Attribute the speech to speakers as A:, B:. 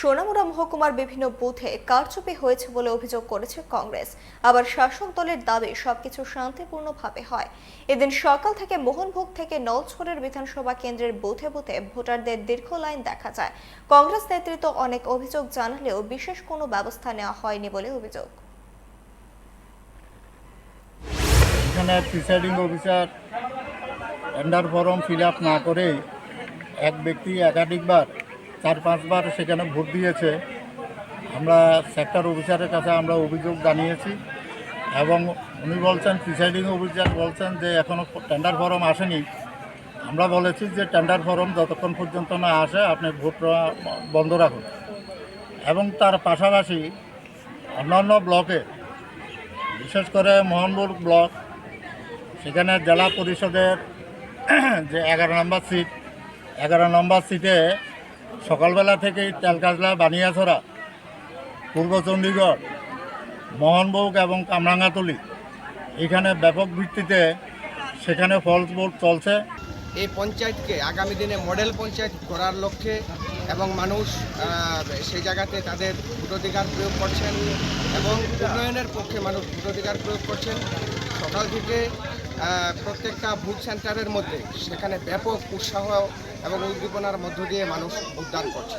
A: সোনামুড়া মহকুমার বিভিন্ন বুথে কারচুপি হয়েছে বলে অভিযোগ করেছে কংগ্রেস। আবার শাসক দলের দাবি সবকিছু শান্তিপূর্ণভাবে হয়। এদিন সকাল থেকে মোহনভোগ থেকে নলছড়ের বিধানসভা কেন্দ্রের বুথে বুথে ভোটারদের দীর্ঘ লাইন দেখা যায়। কংগ্রেস নেতৃত্ব অনেক অভিযোগ জানালেও বিশেষ কোনো ব্যবস্থা নেওয়া হয়নি বলে অভিযোগ।
B: এখানে presiding officer tender form fill up না করে এক ব্যক্তি একাধিকবার 4-5 বার সেখানে ভোট দিয়েছে। আমরা সেক্টর অফিসারের কাছে আমরা অভিযোগ জানিয়েছি এবং উনি বলছেন, প্রিসাইডিং অফিসার বলছেন যে এখনও টেন্ডার ফর্ম আসেনি। আমরা বলেছি যে টেন্ডার ফর্ম যতক্ষণ পর্যন্ত না আসে আপনি ভোট বন্ধ রাখুন। এবং তার পাশাপাশি অন্যান্য ব্লকে, বিশেষ করে মোহনপুর ব্লক, সেখানে জেলা পরিষদের যে 11 নম্বর সিটে সকালবেলা থেকেই তেলকাজলা, বানিয়াছড়া, পূর্ব চণ্ডীগড়, মোহনভোগ এবং কামরাঙ্গাতলি এখানে ব্যাপক ভিত্তিতে সেখানে ফলস ভোট চলছে।
C: এই পঞ্চায়েতকে আগামী দিনে মডেল পঞ্চায়েত করার লক্ষ্যে এবং মানুষ সেই জায়গাতে তাদের ভোটাধিকার প্রয়োগ করছেন এবং উন্নয়নের পক্ষে মানুষ ভোটাধিকার প্রয়োগ করছেন। সকাল থেকে প্রত্যেকটা ভোট সেন্টারের মধ্যে সেখানে ব্যাপক উৎসাহ এবং উদ্দীপনার মধ্য দিয়ে মানুষ ভোটদান করছে।